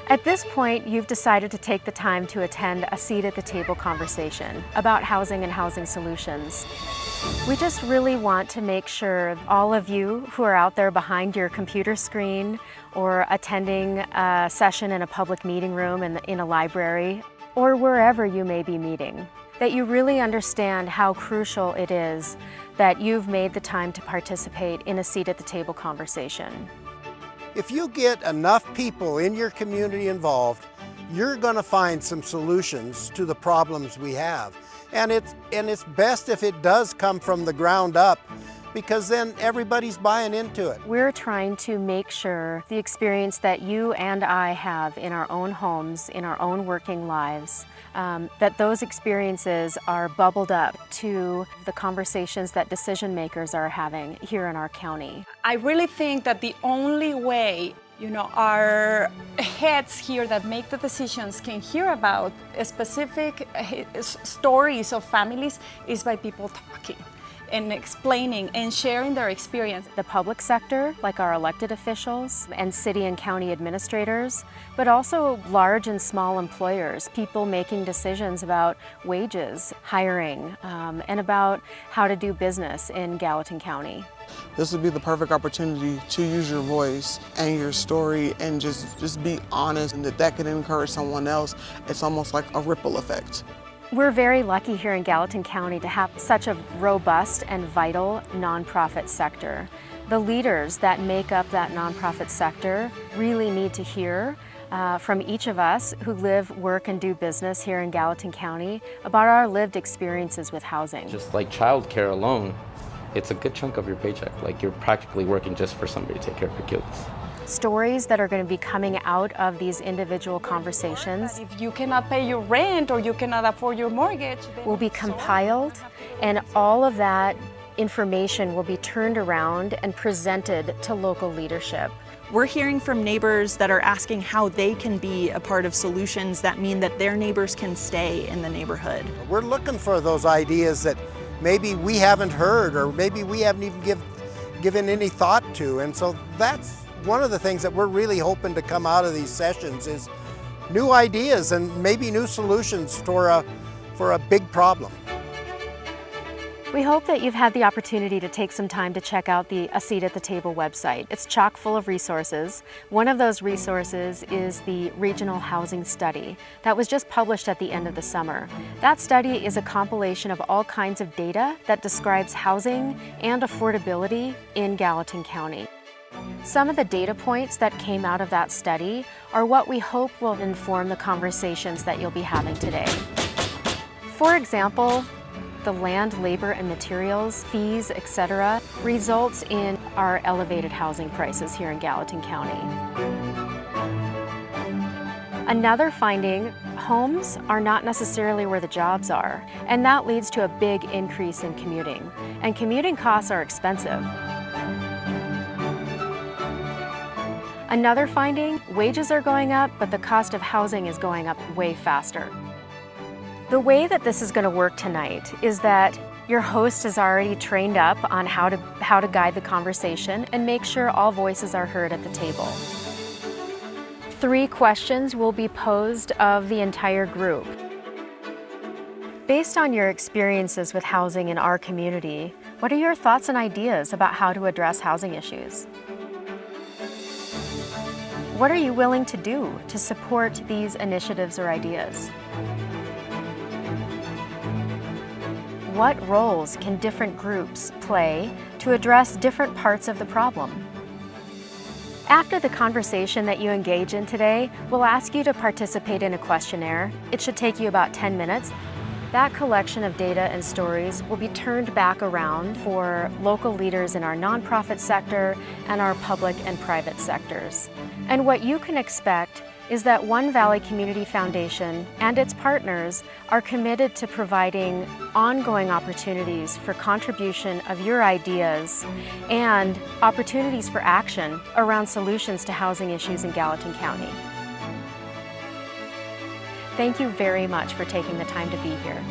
At this point, you've decided to take the time to attend a seat at the table conversation about housing and housing solutions. We just really want to make sure all of you who are out there behind your computer screen or attending a session in a public meeting room in a library or wherever you may be meeting, that you really understand how crucial it is that you've made the time to participate in a seat at the table conversation. If you get enough people in your community involved, you're going to find some solutions to the problems we have. And it's best if it does come from the ground up, because then everybody's buying into it. We're trying to make sure the experience that you and I have in our own homes, in our own working lives, that those experiences are bubbled up to the conversations that decision makers are having here in our county. I really think that the only way our heads here that make the decisions can hear about specific stories of families is by people talking and explaining and sharing their experience. The public sector, like our elected officials and city and county administrators, but also large and small employers, people making decisions about wages, hiring, and about how to do business in Gallatin County. This would be the perfect opportunity to use your voice and your story and just be honest, and that can encourage someone else. It's almost like a ripple effect. We're very lucky here in Gallatin County to have such a robust and vital nonprofit sector. The leaders that make up that nonprofit sector really need to hear from each of us who live, work, and do business here in Gallatin County about our lived experiences with housing. Just like childcare alone, it's a good chunk of your paycheck. Like, you're practically working just for somebody to take care of your kids. Stories that are going to be coming out of these individual conversations. If you cannot pay your rent or you cannot afford your mortgage, will be compiled, and all of that information will be turned around and presented to local leadership. We're hearing from neighbors that are asking how they can be a part of solutions that mean that their neighbors can stay in the neighborhood. We're looking for those ideas that maybe we haven't heard, or maybe we haven't even given any thought to. And so that's one of the things that we're really hoping to come out of these sessions is new ideas and maybe new solutions for a big problem. We hope that you've had the opportunity to take some time to check out the A Seat at the Table website. It's chock full of resources. One of those resources is the Regional Housing Study that was just published at the end of the summer. That study is a compilation of all kinds of data that describes housing and affordability in Gallatin County. Some of the data points that came out of that study are what we hope will inform the conversations that you'll be having today. For example, the land, labor, and materials, fees, etc., results in our elevated housing prices here in Gallatin County. Another finding, homes are not necessarily where the jobs are, and that leads to a big increase in commuting. And commuting costs are expensive. Another finding, wages are going up, but the cost of housing is going up way faster. The way that this is going to work tonight is that your host is already trained up on how to guide the conversation and make sure all voices are heard at the table. 3 questions will be posed of the entire group. Based on your experiences with housing in our community, what are your thoughts and ideas about how to address housing issues? What are you willing to do to support these initiatives or ideas? What roles can different groups play to address different parts of the problem? After the conversation that you engage in today, we'll ask you to participate in a questionnaire. It should take you about 10 minutes. That collection of data and stories will be turned back around for local leaders in our nonprofit sector and our public and private sectors. And what you can expect is that One Valley Community Foundation and its partners are committed to providing ongoing opportunities for contribution of your ideas and opportunities for action around solutions to housing issues in Gallatin County. Thank you very much for taking the time to be here.